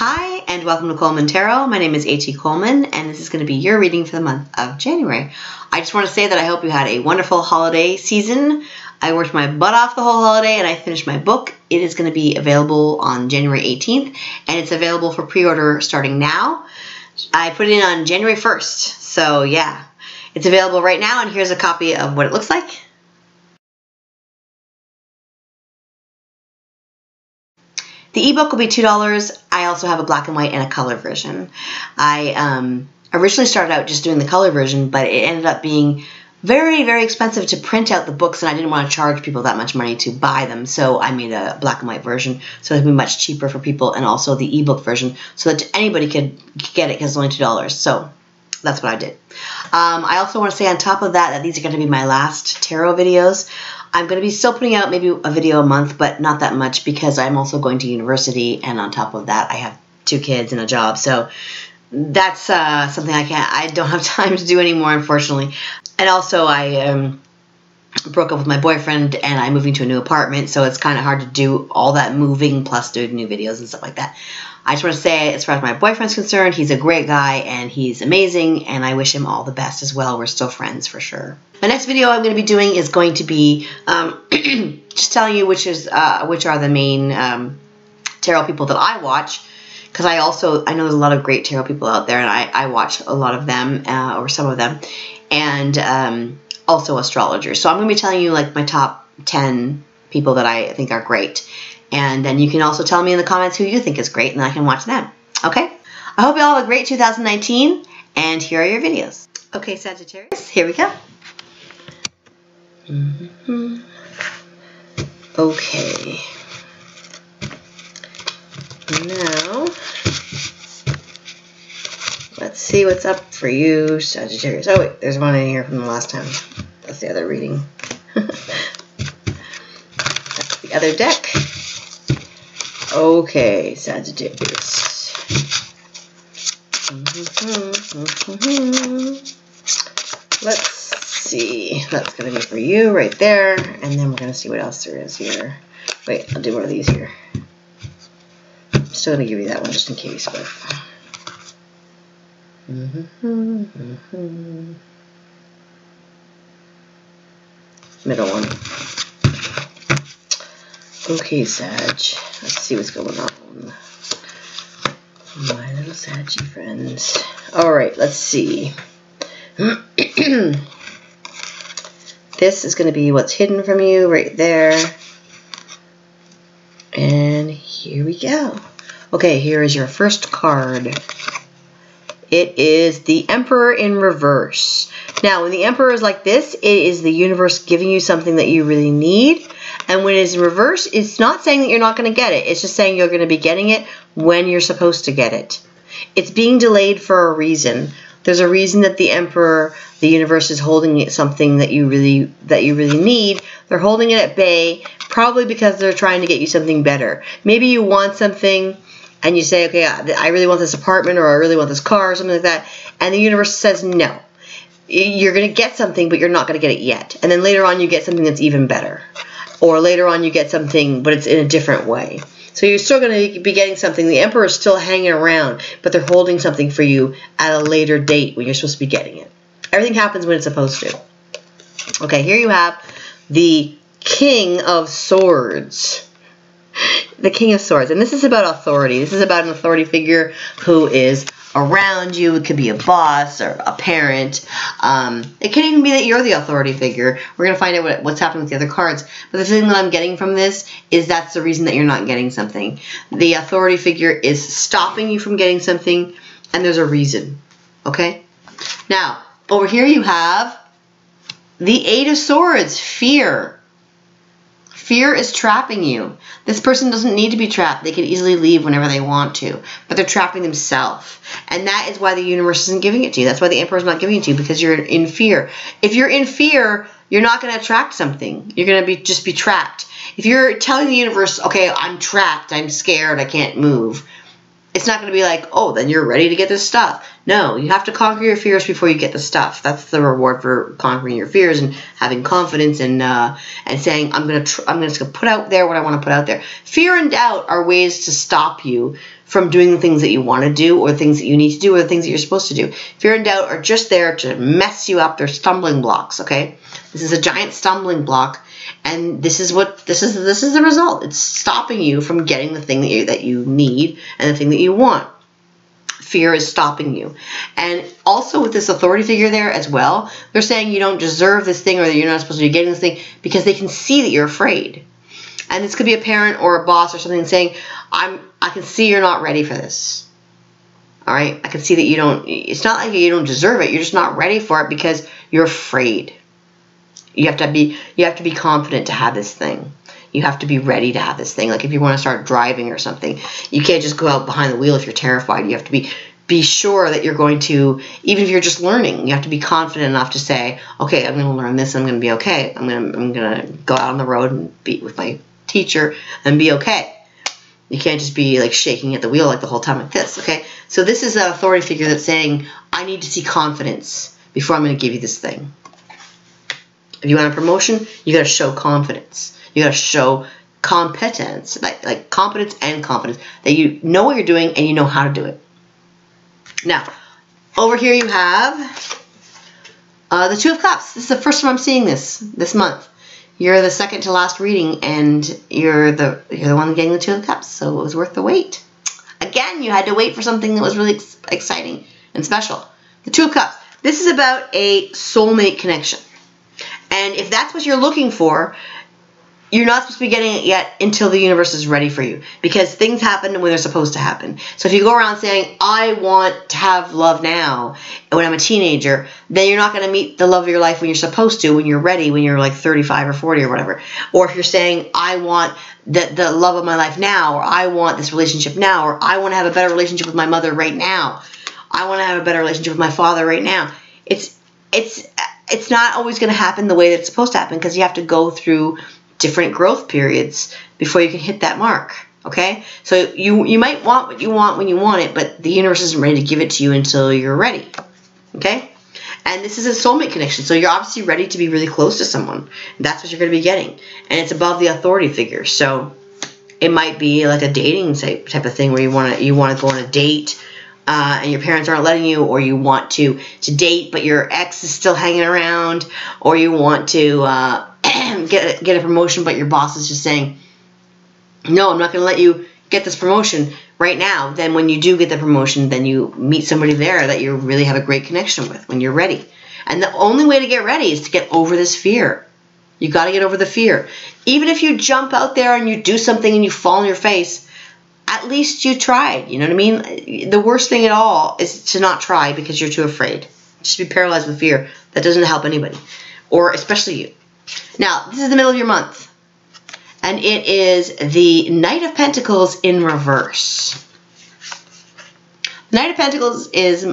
Hi, and welcome to Coleman Tarot. My name is A.T. Coleman, and this is going to be your reading for the month of January. I just want to say that I hope you had a wonderful holiday season. I worked my butt off the whole holiday, and I finished my book. It is going to be available on January 18th, and it's available for pre-order starting now. I put it in on January 1st, so yeah. It's available right now, and here's a copy of what it looks like. The ebook will be $2. I also have a black and white and a color version. I originally started out just doing the color version, but it ended up being very, very expensive to print out the books, and I didn't want to charge people that much money to buy them, so I made a black and white version so it'd be much cheaper for people, and also the ebook version so that anybody could get it because it's only $2. So that's what I did. I also want to say on top of that these are going to be my last tarot videos. I'm going to be still putting out maybe a video a month, but not that much because I'm also going to university, and on top of that I have 2 kids and a job, so that's something I don't have time to do anymore, unfortunately. And also I broke up with my boyfriend and I'm moving to a new apartment, so it's kind of hard to do all that moving plus doing new videos and stuff like that. I just want to say, as far as my boyfriend's concerned, he's a great guy and he's amazing, and I wish him all the best as well. We're still friends for sure. The next video I'm going to be doing is going to be just telling you which are the main tarot people that I watch, because I know there's a lot of great tarot people out there, and I watch a lot of them or some of them, and also astrologers. So I'm going to be telling you like my top 10 people that I think are great. And then you can also tell me in the comments who you think is great, and I can watch them. Okay? I hope you all have a great 2019, and here are your videos. Okay, Sagittarius, here we go. Okay. Now, let's see what's up for you, Sagittarius. Oh, wait, there's one in here from the last time. That's the other reading. That's the other deck. Okay, Sagittarius. Let's see. That's going to be for you right there. And then we're going to see what else there is here. Wait, I'll do one of these here. I'm still going to give you that one just in case. But middle one. Okay, Sag. Let's see what's going on. My little Saggy friends. Alright, let's see. This is going to be what's hidden from you right there. And here we go. Okay, here is your first card. It is the Emperor in reverse. Now, when the Emperor is like this, it is the universe giving you something that you really need. And when it's in reverse, it's not saying that you're not going to get it. It's just saying you're going to be getting it when you're supposed to get it. It's being delayed for a reason. There's a reason that the Emperor, the universe, is holding it something that you really need. They're holding it at bay, probably because they're trying to get you something better. Maybe you want something and you say, okay, I really want this apartment, or I really want this car, or something like that. And the universe says no. You're going to get something, but you're not going to get it yet. And then later on you get something that's even better. Or later on you get something, but it's in a different way. So you're still going to be getting something. The Emperor is still hanging around, but they're holding something for you at a later date when you're supposed to be getting it. Everything happens when it's supposed to. Okay, here you have the King of Swords. The King of Swords. And this is about authority. This is about an authority figure who is around you. It could be a boss or a parent. It can even be that you're the authority figure. We're going to find out what's happening with the other cards. But the feeling that I'm getting from this is that's the reason that you're not getting something. The authority figure is stopping you from getting something, and there's a reason. Okay? Now, over here you have the 8 of Swords, fear. Fear is trapping you. This person doesn't need to be trapped. They can easily leave whenever they want to, but they're trapping themselves. And that is why the universe isn't giving it to you. That's why the Emperor is not giving it to you, because you're in fear. If you're in fear, you're not going to attract something. You're going to just be trapped. If you're telling the universe, okay, I'm trapped, I'm scared, I can't move, it's not going to be like, oh, then you're ready to get this stuff. No, you have to conquer your fears before you get the stuff. That's the reward for conquering your fears and having confidence and saying, I'm going to put out there what I want to put out there. Fear and doubt are ways to stop you from doing the things that you want to do, or things that you need to do, or the things that you're supposed to do. Fear and doubt are just there to mess you up. They're stumbling blocks, okay? This is a giant stumbling block, and this is the result. It's stopping you from getting the thing that you need and the thing that you want. Fear is stopping you. And also with this authority figure there as well, they're saying you don't deserve this thing, or that you're not supposed to be getting this thing, because they can see that you're afraid. And this could be a parent or a boss or something saying, I can see you're not ready for this. All right? I can see that you don't, it's not like you don't deserve it. You're just not ready for it because you're afraid. You have to be confident to have this thing. You have to be ready to have this thing. Like if you want to start driving or something, you can't just go out behind the wheel if you're terrified. You have to be sure that you're going to, even if you're just learning, you have to be confident enough to say, okay, I'm going to learn this, I'm going to be okay. I'm going to go out on the road and be with my teacher and be okay. You can't just be like shaking at the wheel like the whole time like this, okay? So this is an authority figure that's saying, I need to see confidence before I'm going to give you this thing. If you want a promotion, you got to show confidence. You got to show competence, like competence and confidence, that you know what you're doing and you know how to do it. Now, over here you have the Two of Cups. This is the first time I'm seeing this month. You're the second to last reading, and you're the one getting the Two of Cups, so it was worth the wait. Again, you had to wait for something that was really exciting and special. The Two of Cups. This is about a soulmate connection. And if that's what you're looking for, you're not supposed to be getting it yet until the universe is ready for you, because things happen when they're supposed to happen. So if you go around saying, I want to have love now when I'm a teenager, then you're not going to meet the love of your life when you're supposed to, when you're ready, when you're like 35 or 40 or whatever. Or if you're saying, I want the love of my life now, or I want this relationship now, or I want to have a better relationship with my mother right now, I want to have a better relationship with my father right now. It's not always going to happen the way that it's supposed to happen, because you have to go through different growth periods before you can hit that mark, okay? So you might want what you want when you want it, but the universe isn't ready to give it to you until you're ready, okay? And this is a soulmate connection, so you're obviously ready to be really close to someone. That's what you're going to be getting, and it's above the authority figure. So it might be like a dating type of thing where you want to go on a date, and your parents aren't letting you, or you want to date but your ex is still hanging around, or you want to get a promotion but your boss is just saying, no, I'm not going to let you get this promotion right now. Then when you do get the promotion, then you meet somebody there that you really have a great connection with when you're ready. And the only way to get ready is to get over this fear. You got to get over the fear. Even if you jump out there and you do something and you fall on your face, at least you tried. You know what I mean? The worst thing at all is to not try because you're too afraid. Just be paralyzed with fear. That doesn't help anybody, or especially you. Now, this is the middle of your month, and it is the Knight of Pentacles in reverse. The Knight of Pentacles is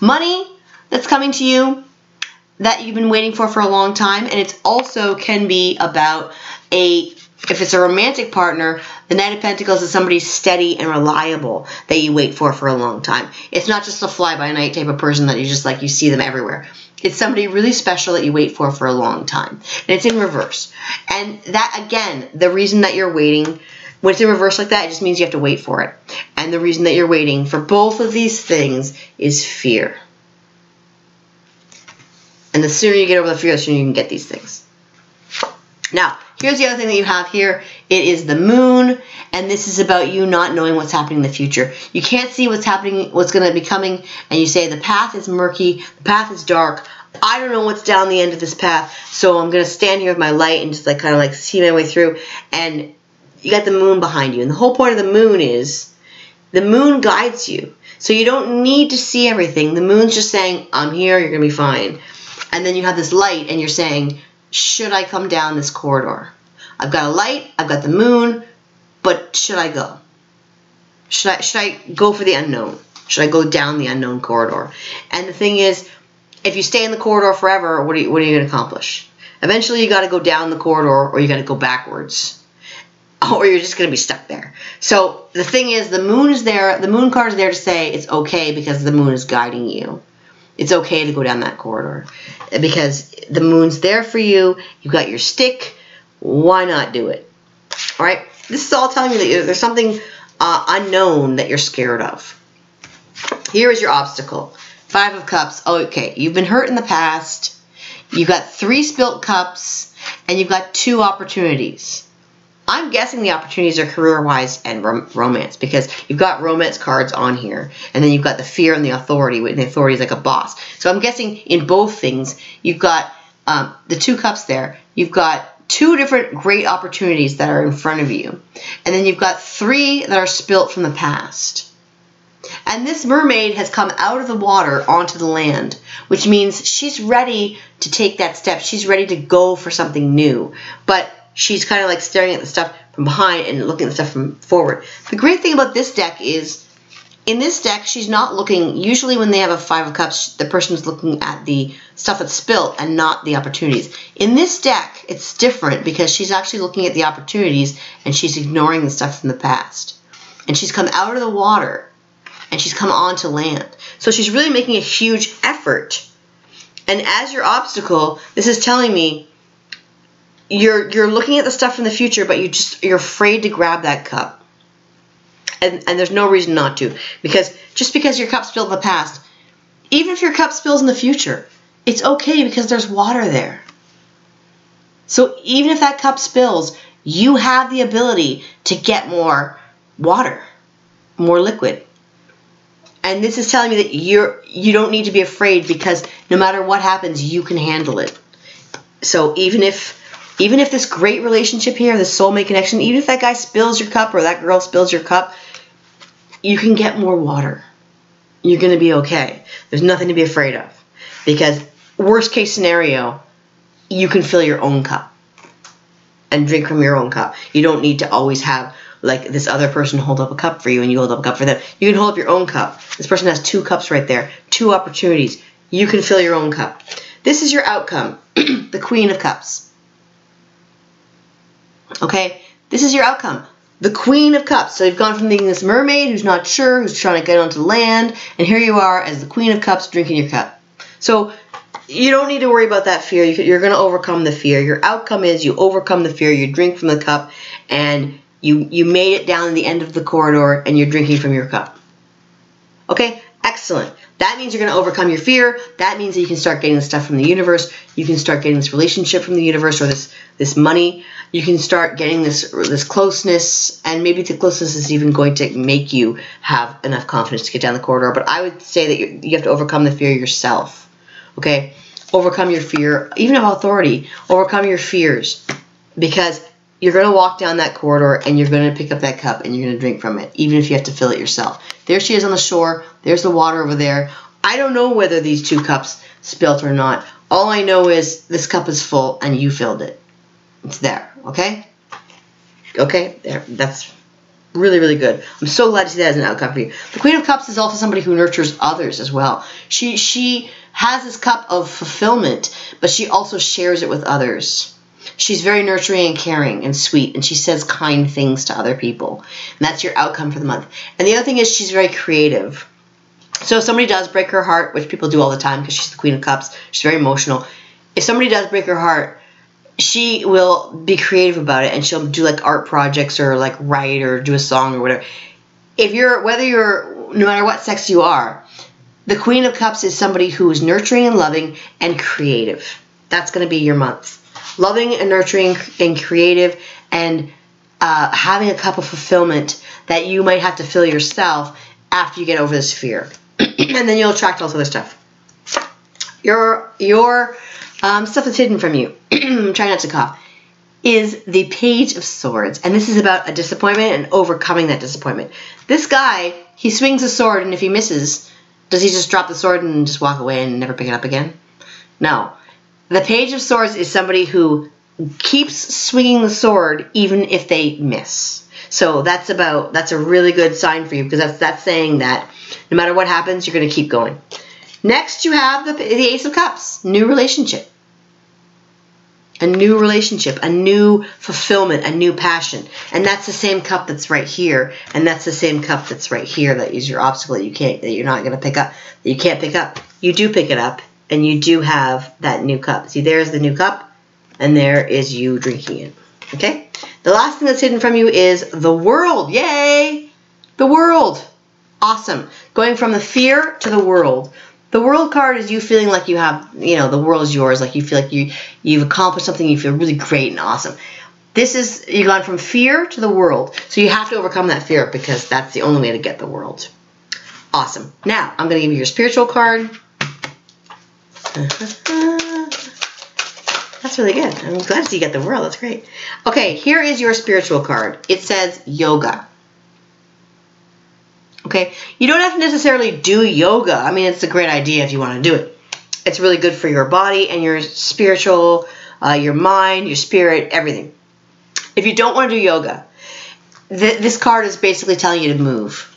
money that's coming to you that you've been waiting for a long time, and it also can be about if it's a romantic partner, the Knight of Pentacles is somebody steady and reliable that you wait for a long time. It's not just a fly-by-night type of person that you just like, you see them everywhere. It's somebody really special that you wait for a long time. And it's in reverse. And that, again, the reason that you're waiting, when it's in reverse like that, it just means you have to wait for it. And the reason that you're waiting for both of these things is fear. And the sooner you get over the fear, the sooner you can get these things. Now, here's the other thing that you have here. It is the moon, and this is about you not knowing what's happening in the future. You can't see what's happening, what's going to be coming, and you say the path is murky, the path is dark. I don't know what's down the end of this path, so I'm going to stand here with my light and just like kind of like see my way through. And you got the moon behind you, and the whole point of the moon is the moon guides you. So you don't need to see everything. The moon's just saying, I'm here, you're going to be fine. And then you have this light, and you're saying, should I come down this corridor? I've got a light, I've got the moon, but should I go? Should I go for the unknown? Should I go down the unknown corridor? And the thing is, if you stay in the corridor forever, what are you going to accomplish? Eventually you got to go down the corridor, or you got to go backwards, or you're just going to be stuck there. So the thing is, the moon is there. The moon card is there to say it's okay because the moon is guiding you. It's okay to go down that corridor because the moon's there for you. You've got your stick. Why not do it? All right. This is all telling you that there's something unknown that you're scared of. Here is your obstacle. 5 of Cups. Okay, you've been hurt in the past. You've got 3 spilt cups, and you've got 2 opportunities. I'm guessing the opportunities are career-wise and romance, because you've got romance cards on here, and then you've got the fear and the authority, and the authority is like a boss. So I'm guessing in both things, you've got the 2 cups there. You've got 2 different great opportunities that are in front of you, and then you've got 3 that are spilt from the past. And this mermaid has come out of the water onto the land, which means she's ready to take that step. She's ready to go for something new. But she's kind of like staring at the stuff from behind and looking at the stuff from forward. The great thing about this deck is, in this deck, she's not looking, usually when they have a 5 of Cups, the person's looking at the stuff that's spilt and not the opportunities. In this deck, it's different because she's actually looking at the opportunities and she's ignoring the stuff from the past. And she's come out of the water and she's come onto land. So she's really making a huge effort. And as your obstacle, this is telling me you're looking at the stuff in the future, but you're afraid to grab that cup. And there's no reason not to. Because just because your cup spilled in the past, even if your cup spills in the future, it's okay because there's water there. So even if that cup spills, you have the ability to get more water, more liquid. And this is telling me that you don't need to be afraid, because no matter what happens, you can handle it. So even if this great relationship here, this soulmate connection, even if that guy spills your cup or that girl spills your cup, you can get more water. You're going to be okay. There's nothing to be afraid of. Because worst case scenario, you can fill your own cup and drink from your own cup. You don't need to always have like this other person hold up a cup for you and you hold up a cup for them. You can hold up your own cup. This person has 2 cups right there, 2 opportunities. You can fill your own cup. This is your outcome, the Queen of Cups. Okay, this is your outcome, the Queen of Cups. So you've gone from being this mermaid who's not sure, who's trying to get onto land, and here you are as the Queen of Cups drinking your cup. So you don't need to worry about that fear. You're going to overcome the fear. Your outcome is you overcome the fear, you drink from the cup, and you made it down to the end of the corridor and you're drinking from your cup. Okay, excellent. That means you're going to overcome your fear. That means that you can start getting the stuff from the universe. You can start getting this relationship from the universe, or this money. You can start getting this closeness, and maybe the closeness is even going to make you have enough confidence to get down the corridor. But I would say that you have to overcome the fear yourself. Okay, overcome your fear, even of authority. Overcome your fears, because you're going to walk down that corridor and you're going to pick up that cup and you're going to drink from it, even if you have to fill it yourself. There she is on the shore. There's the water over there. I don't know whether these 2 cups spilt or not. All I know is this cup is full and you filled it. It's there, okay? Okay, there. That's really, really good. I'm so glad to see that as an outcome for you. The Queen of Cups is also somebody who nurtures others as well. She has this cup of fulfillment, but she also shares it with others. She's very nurturing and caring and sweet, and she says kind things to other people. And that's your outcome for the month. And the other thing is she's very creative. So if somebody does break her heart, which people do all the time because she's the Queen of Cups, she's very emotional. If somebody does break her heart, she will be creative about it, and she'll do like art projects or like write or do a song or whatever. No matter what sex you are, the Queen of Cups is somebody who is nurturing and loving and creative. That's going to be your month. Loving and nurturing and creative, and having a cup of fulfillment that you might have to fill yourself after you get over this fear. And then you'll attract all this other stuff. Your stuff that's hidden from you, try not to cough, is the Page of Swords. And this is about a disappointment and overcoming that disappointment. This guy, he swings a sword, and if he misses, does he just drop the sword and just walk away and never pick it up again? No. The Page of Swords is somebody who keeps swinging the sword even if they miss. So that's a really good sign for you, because that's saying that no matter what happens, you're going to keep going. Next, you have the Ace of Cups, new relationship. A new relationship, a new fulfillment, a new passion. And that's the same cup that's right here, and that's the same cup that's right here that is your obstacle that you're not going to pick up, that you can't pick up. You do pick it up. And you do have that new cup. See, there's the new cup, and there is you drinking it. Okay? The last thing that's hidden from you is the World. Yay! The world. Awesome. Going from the fear to the world. The world card is you feeling like you have, you know, the world is yours. Like you feel like you've accomplished something. You feel really great and awesome. This is, you've gone from fear to the world. So you have to overcome that fear because that's the only way to get the world. Awesome. Now, I'm going to give you your spiritual card. That's really good. I'm glad to see you get the world. That's great. Okay, here is your spiritual card. It says yoga. Okay, you don't have to necessarily do yoga. I mean, it's a great idea if you want to do it. It's really good for your body and your spiritual, your mind, your spirit, everything. If you don't want to do yoga, this card is basically telling you to move.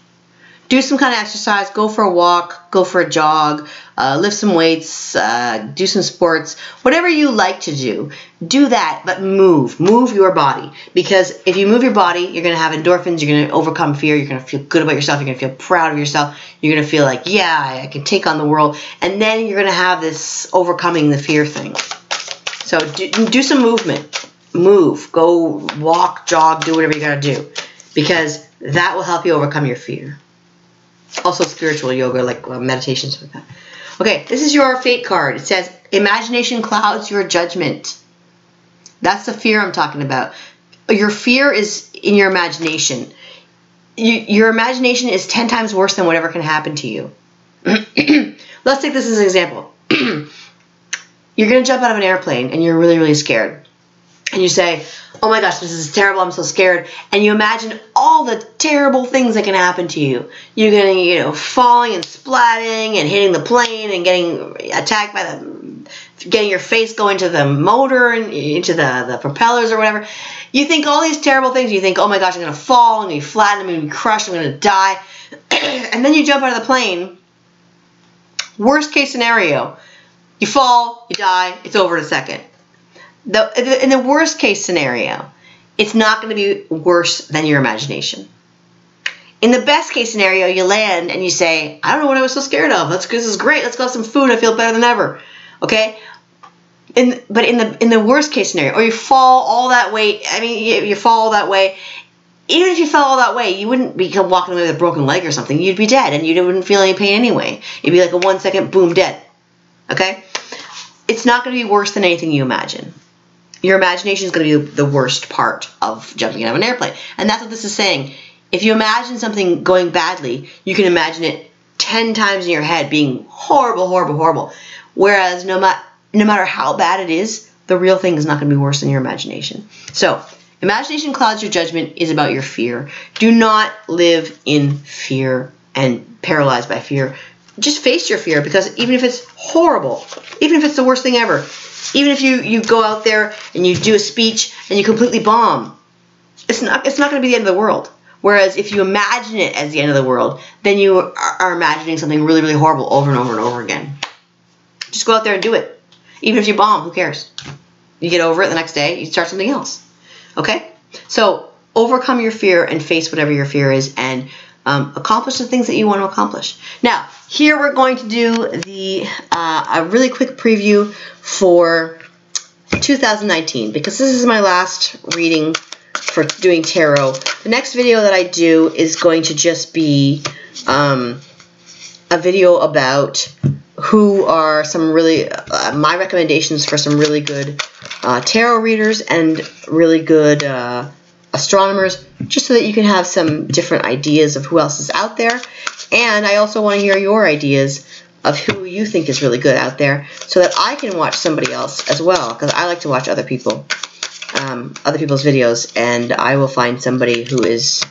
Do some kind of exercise, go for a walk, go for a jog, lift some weights, do some sports, whatever you like to do that, but move your body. Because if you move your body, you're going to have endorphins, you're going to overcome fear, you're going to feel good about yourself, you're going to feel proud of yourself, you're going to feel like, yeah, I can take on the world, and then you're going to have this overcoming the fear thing. So do some movement, move, go walk, jog, do whatever you got to do, because that will help you overcome your fear. Also spiritual yoga, like meditation, stuff like that. Okay, this is your fate card. It says, imagination clouds your judgment. That's the fear I'm talking about. Your fear is in your imagination. Your imagination is 10 times worse than whatever can happen to you. Let's take this as an example. You're going to jump out of an airplane and you're really, really scared. And you say, oh my gosh, this is terrible, I'm so scared. And you imagine all the terrible things that can happen to you. You're going to, you know, falling and splatting and hitting the plane and getting attacked by getting your face going to the motor and into the propellers or whatever. You think all these terrible things. You think, oh my gosh, I'm going to fall, I'm going to be flattened, I'm going to be crushed, I'm going to die. And then you jump out of the plane. Worst case scenario, you fall, you die, it's over in a second. In the worst case scenario, it's not going to be worse than your imagination. In the best case scenario, you land and you say, I don't know what I was so scared of. This is great. Let's go have some food. I feel better than ever. Okay? But in the worst case scenario, or you fall all that way. I mean, you fall all that way. Even if you fell all that way, you wouldn't be walking away with a broken leg or something. You'd be dead, and you wouldn't feel any pain anyway. It'd be like a 1 second, boom, dead. Okay? It's not going to be worse than anything you imagine. Your imagination is going to be the worst part of jumping out of an airplane. And that's what this is saying. If you imagine something going badly, you can imagine it 10 times in your head being horrible, horrible, horrible. Whereas no matter how bad it is, the real thing is not going to be worse than your imagination. So, imagination clouds your judgment is about your fear. Do not live in fear and paralyzed by fear. Just face your fear, because even if it's horrible, even if it's the worst thing ever, even if you go out there and you do a speech and you completely bomb, it's not going to be the end of the world. Whereas if you imagine it as the end of the world, then you are imagining something really, really horrible over and over and over again. Just go out there and do it. Even if you bomb, who cares? You get over it the next day, you start something else. Okay? So overcome your fear and face whatever your fear is, and accomplish the things that you want to accomplish. Now, here we're going to do a really quick preview for 2019, because this is my last reading for doing tarot. The next video that I do is going to just be a video about who are some really, my recommendations for some really good tarot readers and really good astronomers, just so that you can have some different ideas of who else is out there. And I also want to hear your ideas of who you think is really good out there, so that I can watch somebody else as well, because I like to watch other people's videos, and I will find somebody who is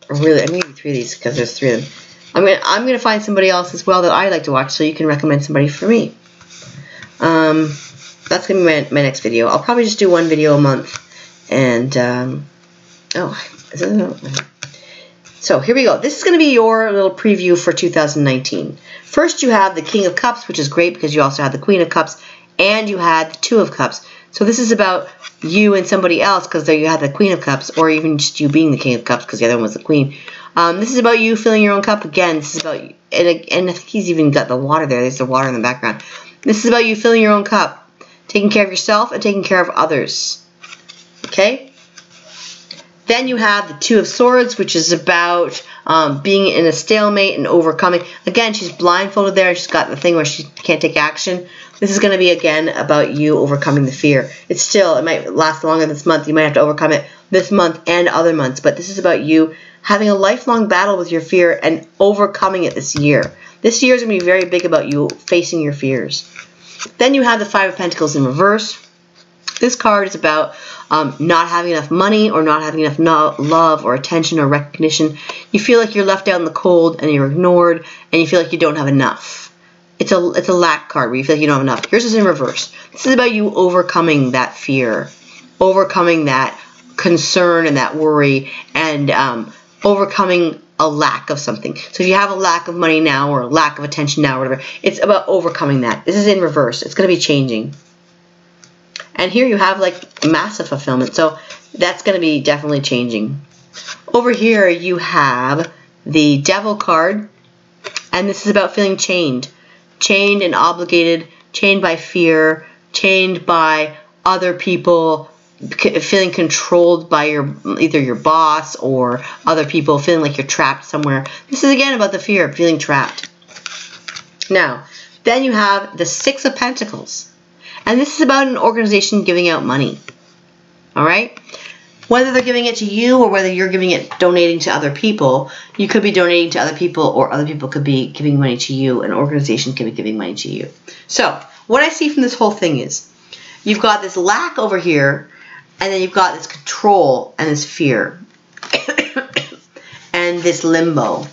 really, I'm going to give you 3 of these because there's 3 of them. I'm going to find somebody else as well that I like to watch, so you can recommend somebody for me. That's going to be my next video. I'll probably just do 1 video a month. And, so here we go. This is going to be your little preview for 2019. First, you have the King of Cups, which is great because you also have the Queen of Cups, and you had the 2 of Cups. So this is about you and somebody else, because there you had the Queen of Cups, or even just you being the King of Cups because the other one was the Queen. This is about you filling your own cup. Again, this is about, and I think he's even got the water there. There's the water in the background. This is about you filling your own cup, taking care of yourself and taking care of others. Okay? Then you have the Two of Swords, which is about being in a stalemate and overcoming. Again, she's blindfolded there. She's got the thing where she can't take action. This is going to be, again, about you overcoming the fear. It might last longer this month. You might have to overcome it this month and other months. But this is about you having a lifelong battle with your fear and overcoming it this year. This year is going to be very big about you facing your fears. Then you have the Five of Pentacles in reverse. This card is about not having enough money or not having enough love or attention or recognition. You feel like you're left out in the cold and you're ignored and you feel like you don't have enough. It's a lack card where you feel like you don't have enough. Yours is in reverse. This is about you overcoming that fear, overcoming that concern and that worry, and overcoming a lack of something. So if you have a lack of money now or a lack of attention now or whatever, it's about overcoming that. This is in reverse. It's going to be changing. And here you have like massive fulfillment. So that's going to be definitely changing. Over here you have the Devil card. And this is about feeling chained. Chained and obligated. Chained by fear. Chained by other people. Feeling controlled by either your boss or other people. Feeling like you're trapped somewhere. This is again about the fear of feeling trapped. Now, then you have the Six of Pentacles. And this is about an organization giving out money. Alright? Whether they're giving it to you or whether you're donating to other people, you could be donating to other people or other people could be giving money to you. An organization could be giving money to you. So, what I see from this whole thing is, you've got this lack over here, and then you've got this control and this fear. And this limbo,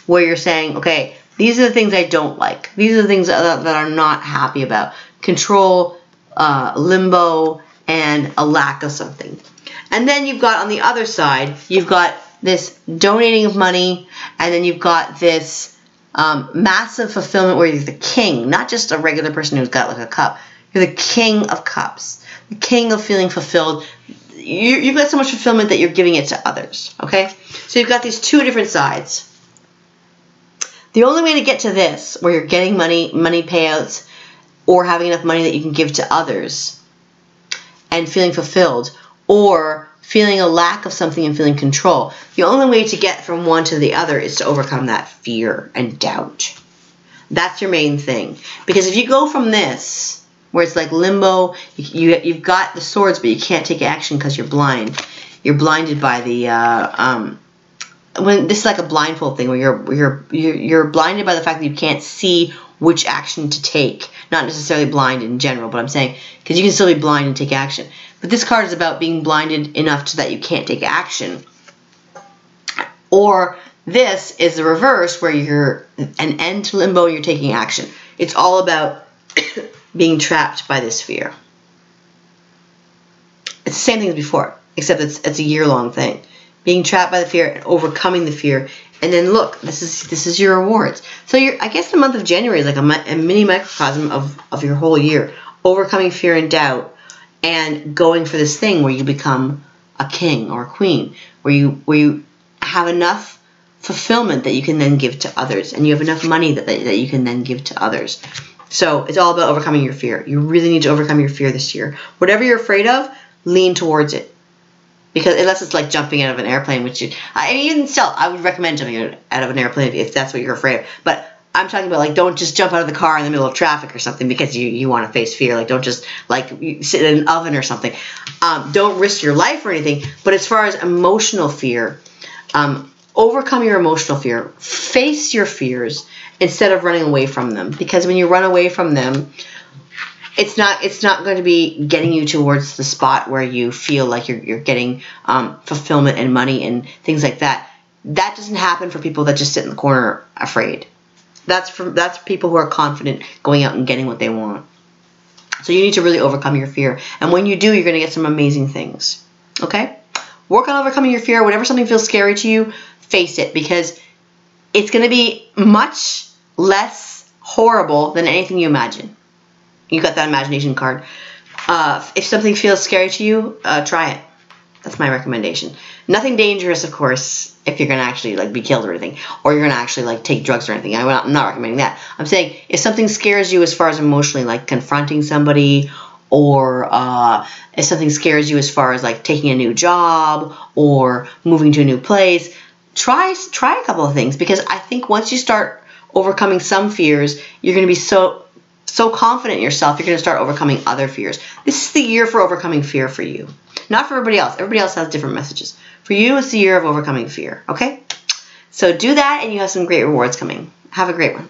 where you're saying, okay, these are the things I don't like. These are the things that I'm not happy about. Control, limbo, and a lack of something. And then you've got on the other side, you've got this donating of money, and then you've got this massive fulfillment where you're the king, not just a regular person who's got like a cup. You're the king of cups, the king of feeling fulfilled. You've got so much fulfillment that you're giving it to others, okay? So you've got these two different sides. The only way to get to this, where you're getting money payouts, or having enough money that you can give to others and feeling fulfilled, or feeling a lack of something and feeling control. The only way to get from one to the other is to overcome that fear and doubt. That's your main thing. Because if you go from this, where it's like limbo, you've got the swords, but you can't take action because you're blind. You're blinded by the when this is like a blindfold thing, where you're blinded by the fact that you can't see which action to take. Not necessarily blind in general, but I'm saying because you can still be blind and take action. But this card is about being blinded enough so that you can't take action. Or this is the reverse, where you're an end to limbo and you're taking action. It's all about being trapped by this fear. It's the same thing as before, except it's a year-long thing. Being trapped by the fear and overcoming the fear. And then look, this is your rewards. So I guess the month of January is like a mini microcosm of your whole year. Overcoming fear and doubt and going for this thing where you become a king or a queen. Where you have enough fulfillment that you can then give to others. And you have enough money that you can then give to others. So it's all about overcoming your fear. You really need to overcome your fear this year. Whatever you're afraid of, lean towards it. Because unless it's like jumping out of an airplane, which even still, I would recommend jumping out of an airplane if that's what you're afraid of. But I'm talking about like, don't just jump out of the car in the middle of traffic or something because you want to face fear. Like, don't just like sit in an oven or something. Don't risk your life or anything. But as far as emotional fear, overcome your emotional fear. Face your fears instead of running away from them. Because when you run away from them, it's not going to be getting you towards the spot where you feel like you're getting fulfillment and money and things like that. That doesn't happen for people that just sit in the corner afraid. That's people who are confident going out and getting what they want. So you need to really overcome your fear. And when you do, you're going to get some amazing things. Okay? Work on overcoming your fear. Whenever something feels scary to you, face it, because it's going to be much less horrible than anything you imagine. You got that imagination card. If something feels scary to you, try it. That's my recommendation. Nothing dangerous, of course, if you're going to actually like be killed or anything, or you're going to actually like take drugs or anything. I'm not recommending that. I'm saying if something scares you as far as emotionally, like confronting somebody or if something scares you as far as like taking a new job or moving to a new place, try a couple of things, because I think once you start overcoming some fears, you're going to be so confident in yourself, you're going to start overcoming other fears. This is the year for overcoming fear for you. Not for everybody else. Everybody else has different messages. For you, it's the year of overcoming fear, okay? So do that, and you have some great rewards coming. Have a great one.